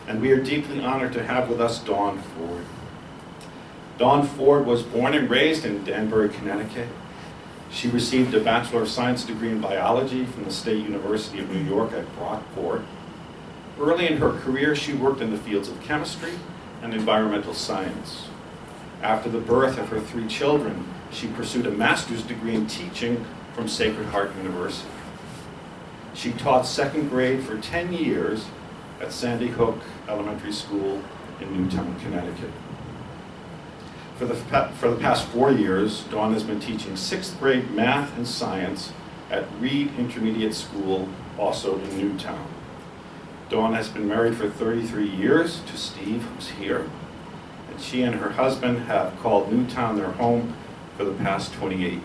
and we are deeply honored to have with us Dawn Ford. Dawn Ford was born and raised in Danbury, Connecticut. She received a Bachelor of Science degree in biology from the State University of New York at Brockport. Early in her career, she worked in the fields of chemistry and environmental science. After the birth of her 3 children, she pursued a master's degree in teaching from Sacred Heart University. She taught 2nd grade for 10 years at Sandy Hook Elementary School in Newtown, Connecticut. For the past 4 years, Dawn has been teaching 6th grade math and science at Reed Intermediate School, also in Newtown. Dawn has been married for 33 years to Steve, who's here, and she and her husband have called Newtown their home for the past 28 years.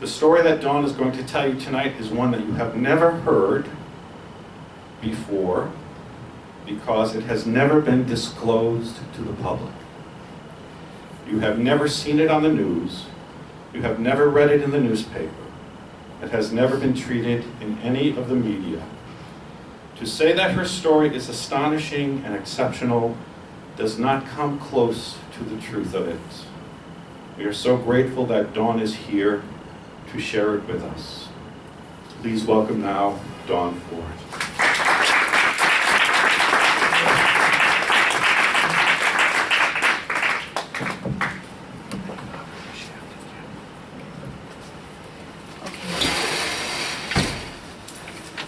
The story that Dawn is going to tell you tonight is one that you have never heard before because it has never been disclosed to the public. You have never seen it on the news. You have never read it in the newspaper. It has never been treated in any of the media. To say that her story is astonishing and exceptional does not come close to the truth of it. We are so grateful that Dawn is here to share it with us. Please welcome now Dawn Ford.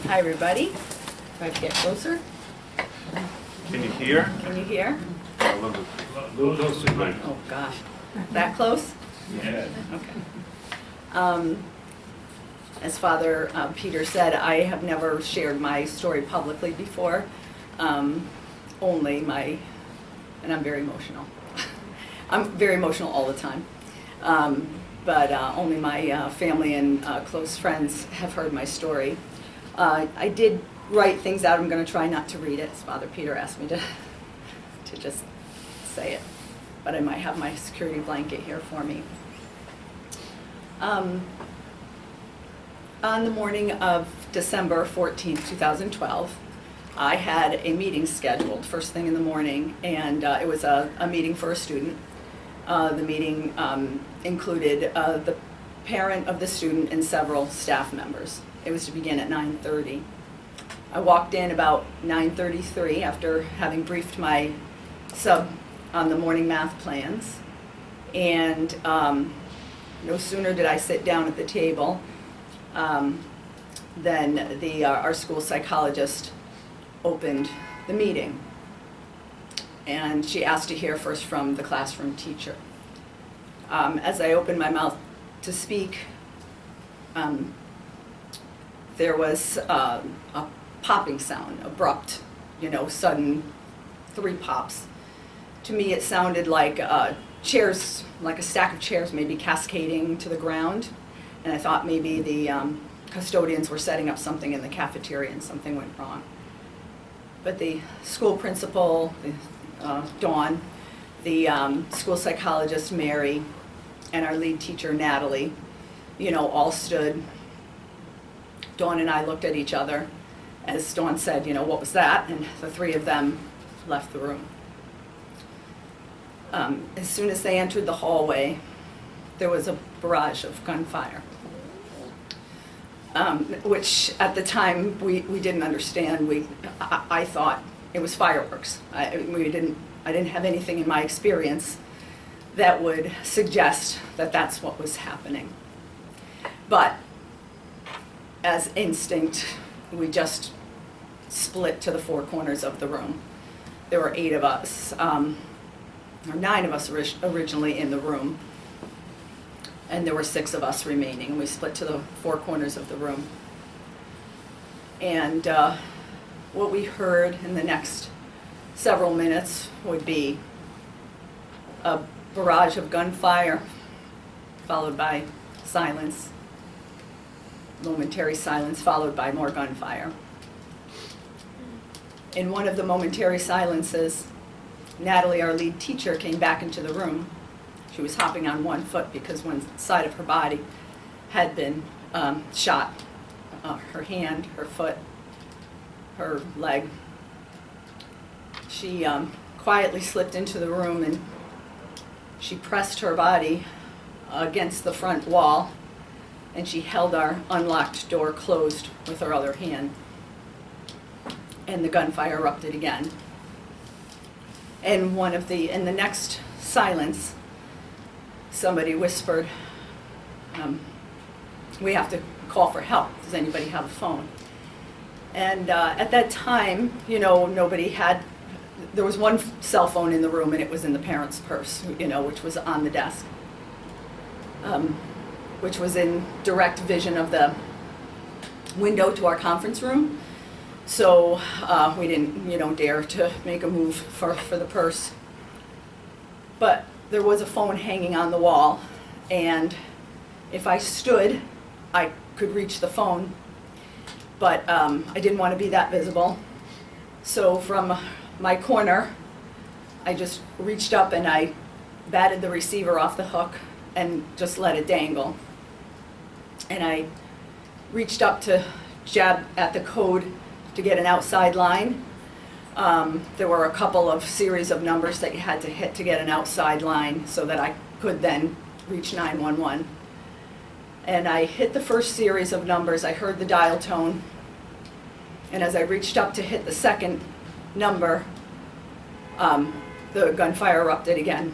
Hi, everybody. Try to get closer. Can you hear? Can you hear? A little closer. Oh, gosh. That close? Yeah. Okay. As Father Peter said, I have never shared my story publicly before. Only my, and I'm very emotional. I'm very emotional all the time. But only my family and close friends have heard my story. I did write things out. I'm going to try not to read it, as Father Peter asked me to just say it. But I might have my security blanket here for me. On the morning of December 14th, 2012, I had a meeting scheduled first thing in the morning, and it was a meeting for a student. The meeting included the parent of the student and several staff members. It was to begin at 9:30. I walked in about 9:33 after having briefed my sub on the morning math plans, and no sooner did I sit down at the table than our school psychologist opened the meeting, and she asked to hear first from the classroom teacher. As I opened my mouth to speak, there was a popping sound, abrupt, sudden 3 pops. To me, it sounded like chairs, like a stack of chairs maybe cascading to the ground, and I thought maybe the custodians were setting up something in the cafeteria and something went wrong. But the school principal, Dawn, the school psychologist, Mary, and our lead teacher, Natalie, all stood. Dawn and I looked at each other as Dawn said, what was that? And the 3 of them left the room. As soon as they entered the hallway, there was a barrage of gunfire, which at the time we didn't understand. I thought it was fireworks. I didn't have anything in my experience that would suggest that that's what was happening. But as instinct, we just split to the 4 corners of the room. There were 8 of us, or 9 of us originally in the room, and there were 6 of us remaining, and we split to the 4 corners of the room. And what we heard in the next several minutes would be a barrage of gunfire, followed by silence, momentary silence, followed by more gunfire. In one of the momentary silences, Natalie, our lead teacher, came back into the room. She was hopping on 1 foot because one side of her body had been shot. Her hand, her foot, her leg. she quietly slipped into the room and she pressed her body against the front wall, and she held our unlocked door closed with her other hand. And the gunfire erupted again. And in the next silence, somebody whispered, "We have to call for help. Does anybody have a phone?" And at that time, there was one cell phone in the room, and it was in the parents' purse, which was on the desk, which was in direct vision of the window to our conference room. So we didn't, dare to make a move for the purse. But there was a phone hanging on the wall, and if I stood, I could reach the phone, but I didn't want to be that visible. So from my corner, I just reached up and I batted the receiver off the hook and just let it dangle. And I reached up to jab at the code to get an outside line. There were a couple of series of numbers that you had to hit to get an outside line so that I could then reach 911. And I hit the first series of numbers, I heard the dial tone, and as I reached up to hit the second number, the gunfire erupted again.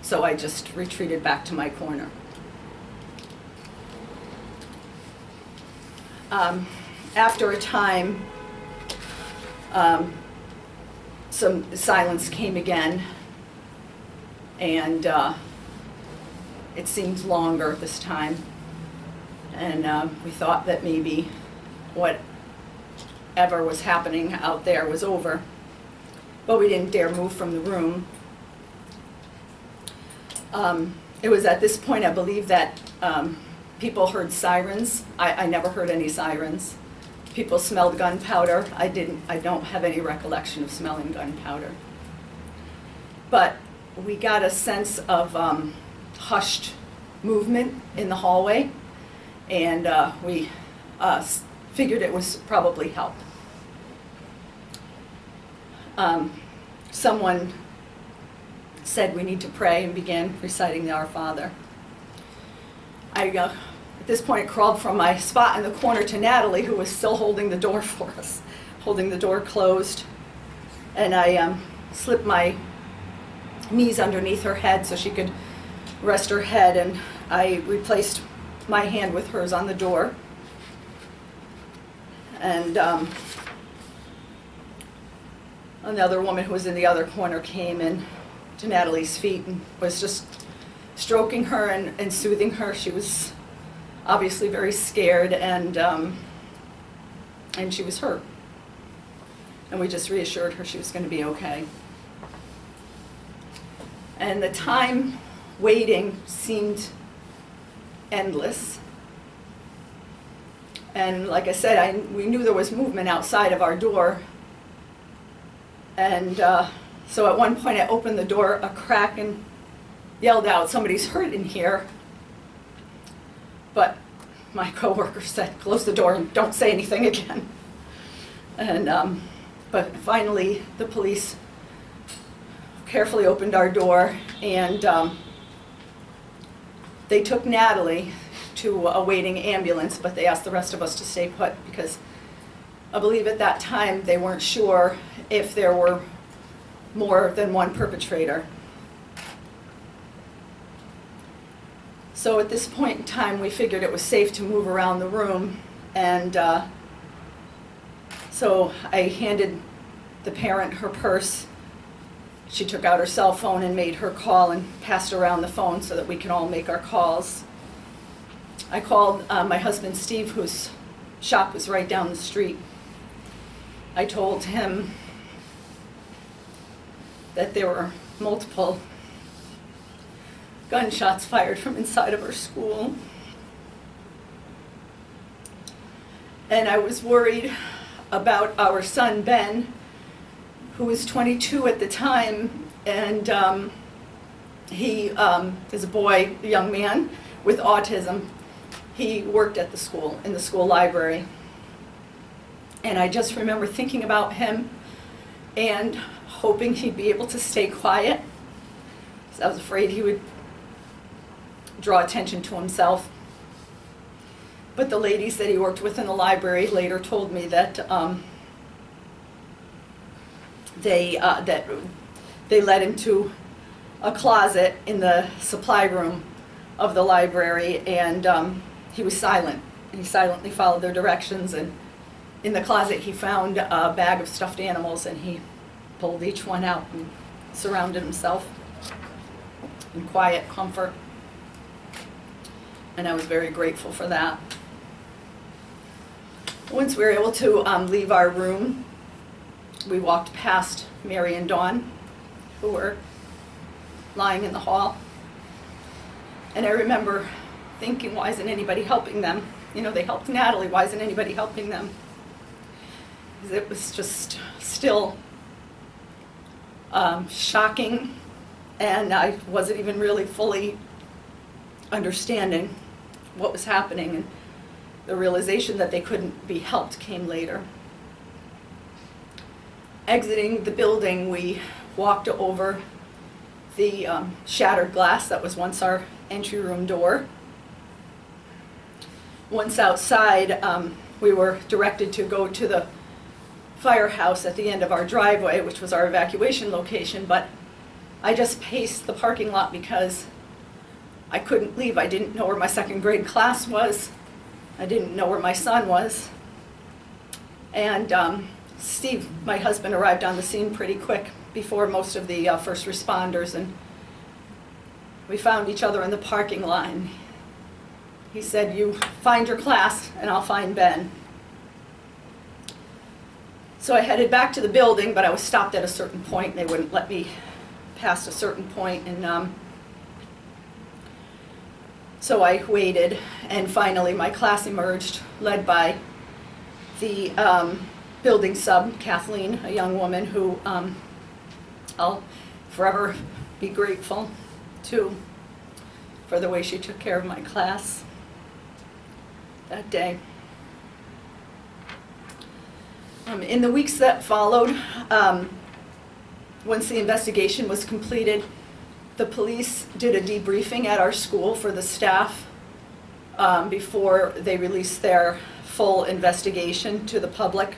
So I just retreated back to my corner. After a time, some silence came again, and it seemed longer this time. And we thought that maybe whatever was happening out there was over, but we didn't dare move from the room. It was at this point, I believe, that people heard sirens. I never heard any sirens. People smelled gunpowder. I don't have any recollection of smelling gunpowder. But we got a sense of hushed movement in the hallway, and we figured it was probably help. Someone said we need to pray and began reciting the Our Father. I, at this point, crawled from my spot in the corner to Natalie, who was still holding the door for us, holding the door closed. And I slipped my knees underneath her head so she could rest her head, and I replaced my hand with hers on the door. And another woman who was in the other corner came in to Natalie's feet and was just stroking her and soothing her. She was obviously very scared, and she was hurt. And we just reassured her she was going to be okay. And the time waiting seemed endless. And like I said, we knew there was movement outside of our door. And so at one point I opened the door a crack and yelled out, "Somebody's hurt in here." But my coworker said, "Close the door and don't say anything again." And but finally the police carefully opened our door, and they took Natalie to a waiting ambulance, but they asked the rest of us to stay put because I believe at that time they weren't sure if there were more than one perpetrator. So at this point in time, we figured it was safe to move around the room, and so I handed the parent her purse. She took out her cell phone and made her call and passed around the phone so that we can all make our calls. I called my husband Steve, whose shop was right down the street. I told him that there were multiple gunshots fired from inside of our school. And I was worried about our son Ben, who was 22 at the time, and he is a young man with autism. He worked at the school, in the school library. And I just remember thinking about him and hoping he'd be able to stay quiet. So I was afraid he would draw attention to himself. But the ladies that he worked with in the library later told me that they led him to a closet in the supply room of the library, and he was silent. He silently followed their directions, and in the closet he found a bag of stuffed animals, and he pulled each one out and surrounded himself in quiet comfort. And I was very grateful for that. Once we were able to leave our room, we walked past Mary and Dawn, who were lying in the hall. And I remember thinking, why isn't anybody helping them? You know, they helped Natalie, why isn't anybody helping them? Because it was just still shocking, and I wasn't even really fully understanding what was happening, and the realization that they couldn't be helped came later. Exiting the building, we walked over the shattered glass that was once our entry room door. Once outside, we were directed to go to the firehouse at the end of our driveway, which was our evacuation location, but I just paced the parking lot because I couldn't leave. I didn't know where my second grade class was. I didn't know where my son was. And Steve, my husband, arrived on the scene pretty quick before most of the first responders, and we found each other in the parking lot. And he said, "You find your class and I'll find Ben." So I headed back to the building, but I was stopped at a certain point. They wouldn't let me past a certain point, and so I waited, and finally my class emerged, led by the building sub, Kathleen, a young woman who I'll forever be grateful to for the way she took care of my class that day. In the weeks that followed, once the investigation was completed, the police did a debriefing at our school for the staff before they released their full investigation to the public.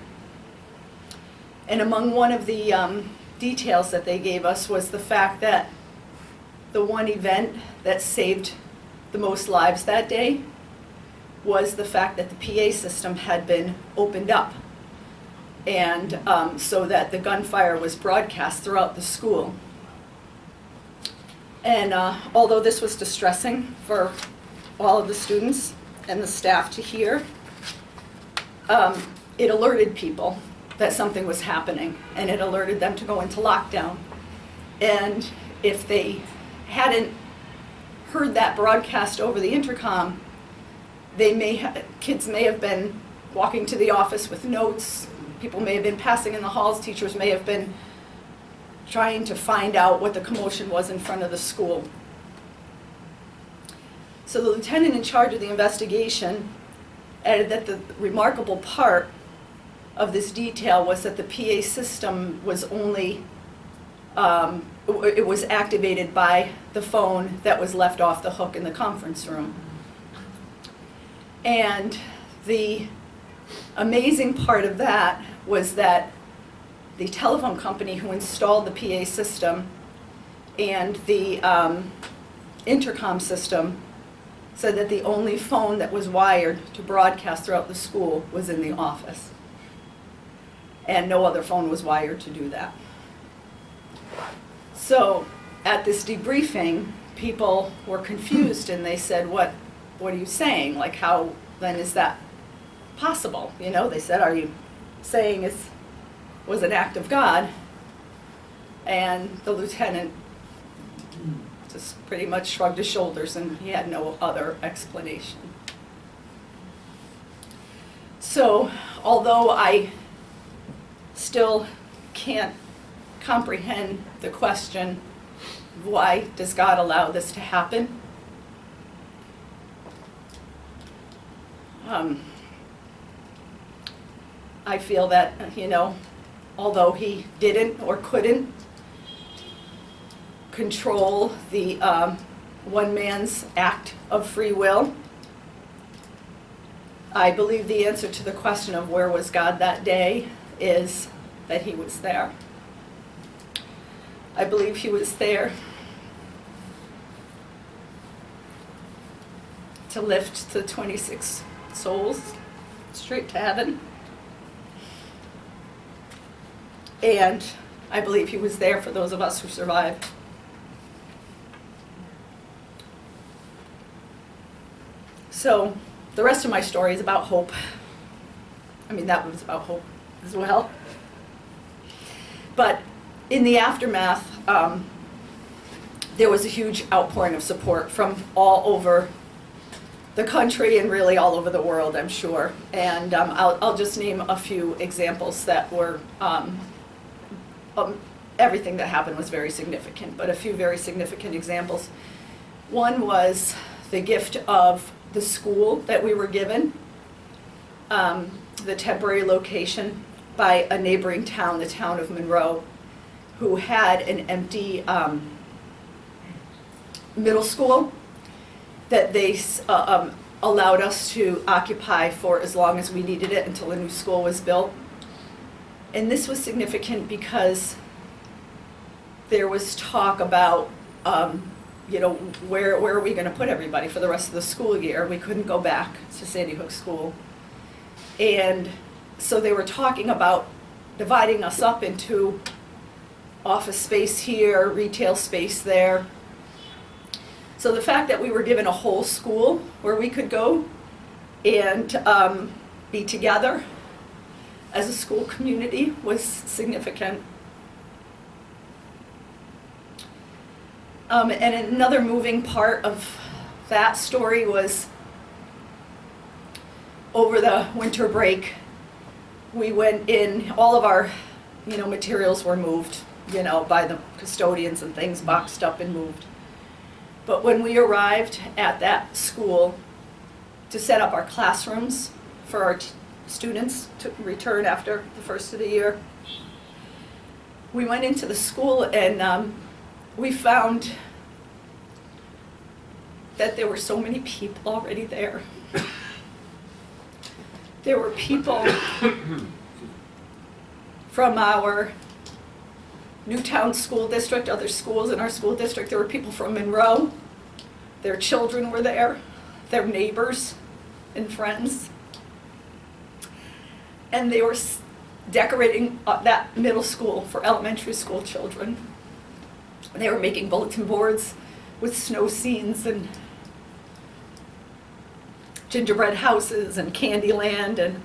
And among one of the details that they gave us was the fact that the one event that saved the most lives that day was the fact that the PA system had been opened up, and so that the gunfire was broadcast throughout the school. And although this was distressing for all of the students and the staff to hear, it alerted people that something was happening, and it alerted them to go into lockdown. And if they hadn't heard that broadcast over the intercom, kids may have been walking to the office with notes, people may have been passing in the halls, teachers may have been trying to find out what the commotion was in front of the school. So the lieutenant in charge of the investigation added that the remarkable part of this detail was that the PA system was only, it was activated by the phone that was left off the hook in the conference room. And the amazing part of that was that the telephone company who installed the PA system and the intercom system said that the only phone that was wired to broadcast throughout the school was in the office. And no other phone was wired to do that. So at this debriefing, people were confused, and they said, what are you saying? Like, how then is that possible? You know, they said, are you saying it was an act of God? And the lieutenant just pretty much shrugged his shoulders, and he had no other explanation. So although I still can't comprehend the question, why does God allow this to happen? I feel that, although he didn't or couldn't control the one man's act of free will, I believe the answer to the question of where was God that day is that he was there. I believe he was there to lift the 26 souls straight to heaven. And I believe he was there for those of us who survived. So the rest of my story is about hope. I mean, that was about hope as well. But in the aftermath, there was a huge outpouring of support from all over the country and really all over the world, I'm sure. And I'll just name a few examples that were, everything that happened was very significant, but a few very significant examples. One was the gift of the school that we were given, the temporary location by a neighboring town, the town of Monroe, who had an empty middle school that they allowed us to occupy for as long as we needed it until a new school was built. And this was significant because there was talk about, where are we going to put everybody for the rest of the school year? We couldn't go back to Sandy Hook School. And so they were talking about dividing us up into office space here, retail space there. So the fact that we were given a whole school where we could go and be together as a school community was significant. And another moving part of that story was over the winter break, we went in, all of our, materials were moved, by the custodians and things, boxed up and moved. But when we arrived at that school to set up our classrooms for our students to return after the first of the year, we went into the school and we found that there were so many people already there. There were people from our Newtown School District, other schools in our school district. There were people from Monroe. Their children were there, their neighbors and friends. And they were decorating that middle school for elementary school children. They were making bulletin boards with snow scenes and gingerbread houses and Candyland, and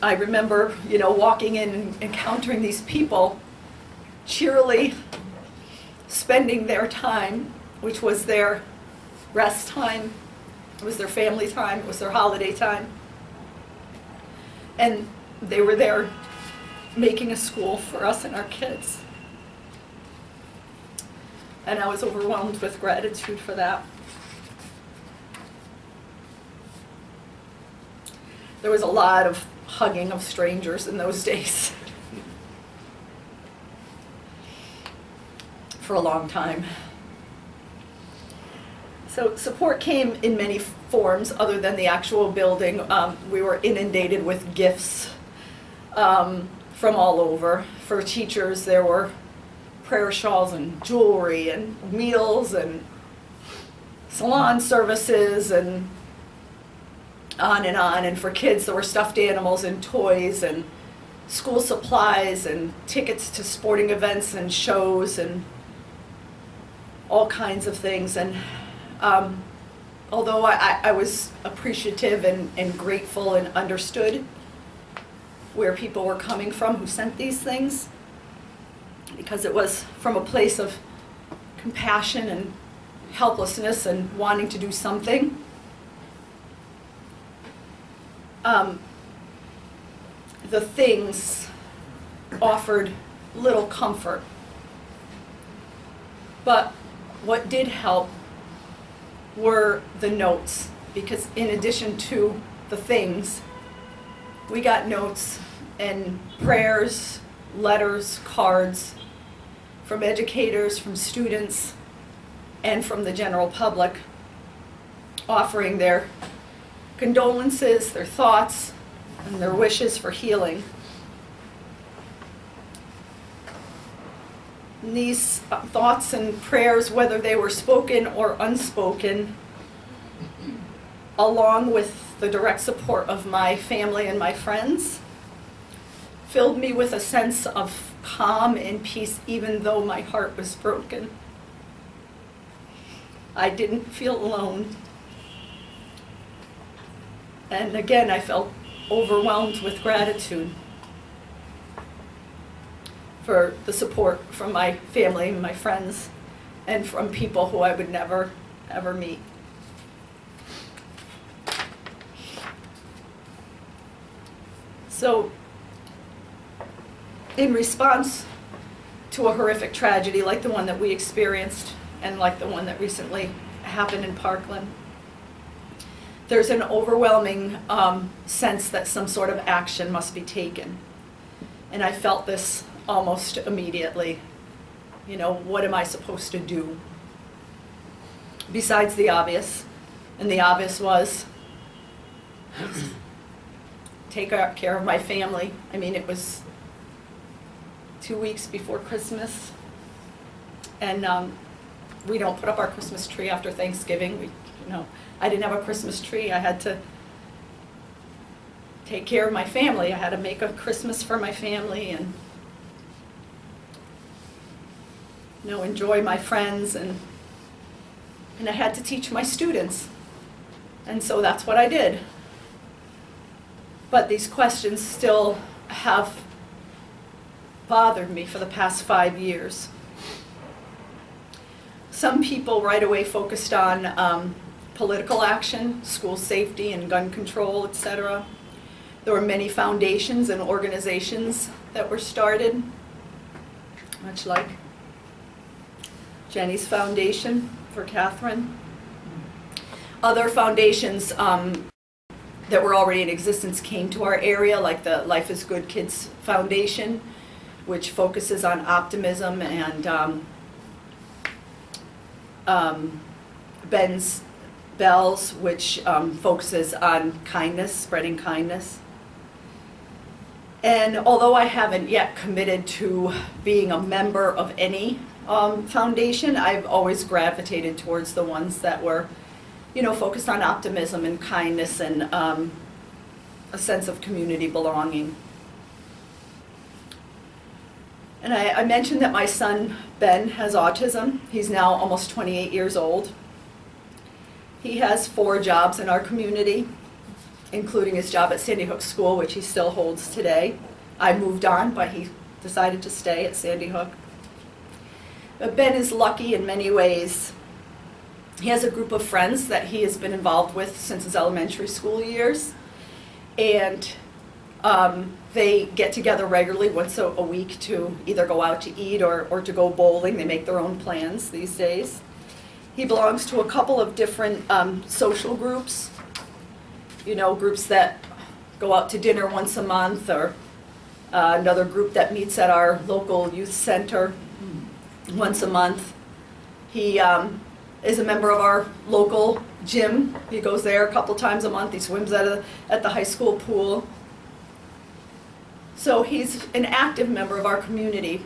I remember, walking in and encountering these people cheerily spending their time, which was their rest time, it was their family time, it was their holiday time. And they were there making a school for us and our kids. And I was overwhelmed with gratitude for that. There was a lot of hugging of strangers in those days. For a long time. So support came in many forms other than the actual building. We were inundated with gifts from all over. For teachers, there were prayer shawls and jewelry and meals and salon services and on and on. And for kids, there were stuffed animals and toys and school supplies and tickets to sporting events and shows and all kinds of things. And although I was appreciative and grateful and understood where people were coming from who sent these things, because it was from a place of compassion and helplessness and wanting to do something. The things offered little comfort. But what did help were the notes, because in addition to the things, we got notes and prayers, letters, cards from educators, from students, and from the general public, offering their condolences, their thoughts, and their wishes for healing. And these thoughts and prayers, whether they were spoken or unspoken, along with the direct support of my family and my friends, filled me with a sense of calm and peace, even though my heart was broken. I didn't feel alone. And again, I felt overwhelmed with gratitude for the support from my family and my friends, and from people who I would never, ever meet. So, in response to a horrific tragedy like the one that we experienced and like the one that recently happened in Parkland, there's an overwhelming sense that some sort of action must be taken. And I felt this almost immediately. You know, what am I supposed to do? Besides the obvious. And the obvious was take care of my family. I mean, it was 2 weeks before Christmas. And we don't put up our Christmas tree after Thanksgiving. I didn't have a Christmas tree. I had to take care of my family. I had to make a Christmas for my family and enjoy my friends, and I had to teach my students. And so that's what I did. But these questions still have bothered me for the past 5 years. Some people right away focused on political action, school safety and gun control, etc. There were many foundations and organizations that were started, much like Jenny's foundation for Catherine. Other foundations that were already in existence came to our area, like the Life is Good Kids Foundation, which focuses on optimism, and Ben's Bells, which focuses on kindness, spreading kindness. And although I haven't yet committed to being a member of any foundation, I've always gravitated towards the ones that were, focused on optimism and kindness and a sense of community belonging. And I mentioned that my son, Ben, has autism. He's now almost 28 years old. He has 4 jobs in our community, including his job at Sandy Hook School, which he still holds today. I moved on, but he decided to stay at Sandy Hook. But Ben is lucky in many ways. He has a group of friends that he has been involved with since his elementary school years. And they get together regularly once a week to either go out to eat or to go bowling. They make their own plans these days. He belongs to a couple of different social groups, groups that go out to dinner once a month, or another group that meets at our local youth center once a month. He is a member of our local gym. He goes there a couple times a month. He swims at the high school pool. So he's an active member of our community.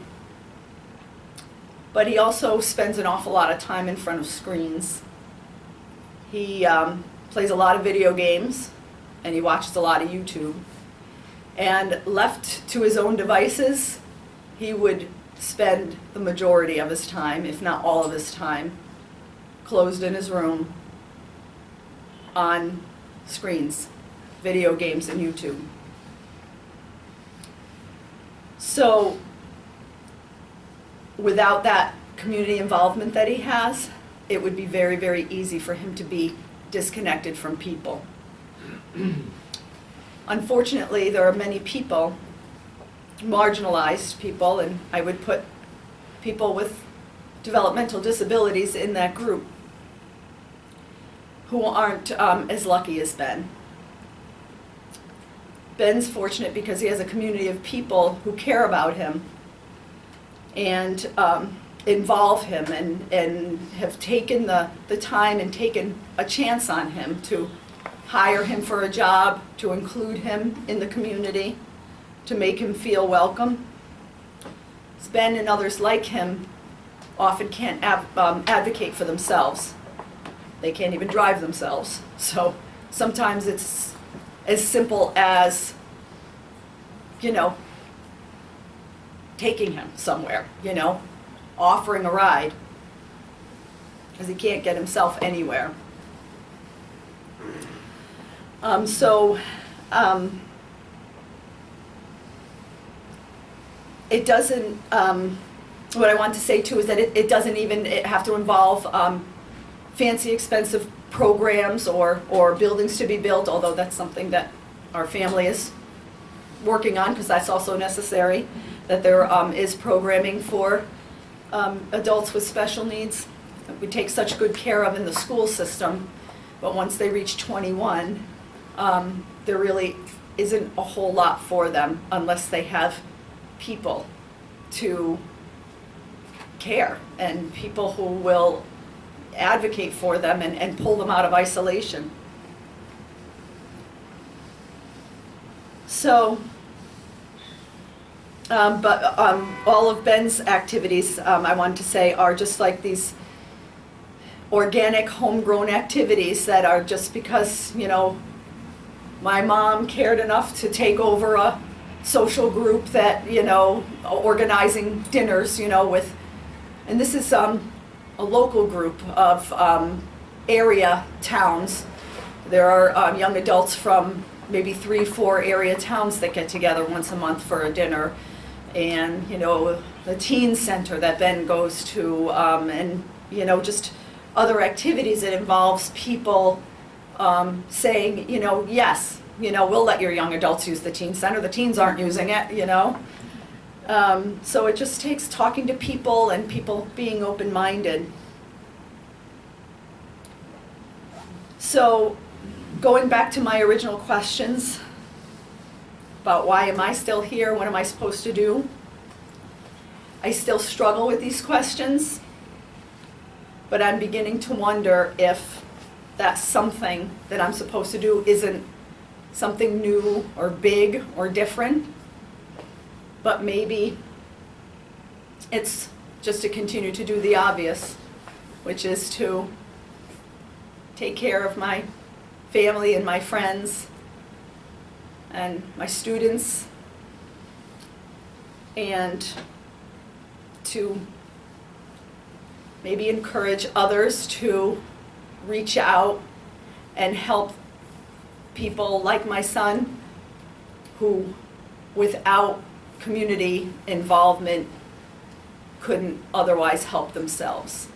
But he also spends an awful lot of time in front of screens. He plays a lot of video games, and he watches a lot of YouTube. And left to his own devices, he would spend the majority of his time, if not all of his time, closed in his room on screens, video games, and YouTube. So without that community involvement that he has, it would be very, very easy for him to be disconnected from people. Unfortunately, there are many people, marginalized people, and I would put people with developmental disabilities in that group, who aren't as lucky as Ben. Ben's fortunate because he has a community of people who care about him and involve him and have taken the time and taken a chance on him to hire him for a job, to include him in the community, to make him feel welcome. Ben and others like him often can't advocate for themselves. They can't even drive themselves. So sometimes it's as simple as, taking him somewhere, offering a ride, because he can't get himself anywhere. It doesn't, what I want to say too is that it doesn't even have to involve fancy expensive programs or buildings to be built, although that's something that our family is working on, because that's also necessary, that there is programming for adults with special needs that we take such good care of in the school system. But once they reach 21, there really isn't a whole lot for them unless they have people to care and people who will advocate for them and pull them out of isolation. So, all of Ben's activities, I wanted to say, are just like these organic, homegrown activities that are just because, my mom cared enough to take over a social group that, organizing dinners, with, and this is a local group of area towns. There are young adults from maybe 3-4 area towns that get together once a month for a dinner. And, the teen center that Ben goes to, and, just other activities that involves people saying, yes, we'll let your young adults use the teen center. The teens aren't using it, So it just takes talking to people and people being open-minded. So going back to my original questions about why am I still here, what am I supposed to do? I still struggle with these questions, but I'm beginning to wonder if that's something that I'm supposed to do isn't something new or big or different, but maybe it's just to continue to do the obvious, which is to take care of my family and my friends and my students, and to maybe encourage others to reach out and help people like my son who without community involvement couldn't otherwise help themselves.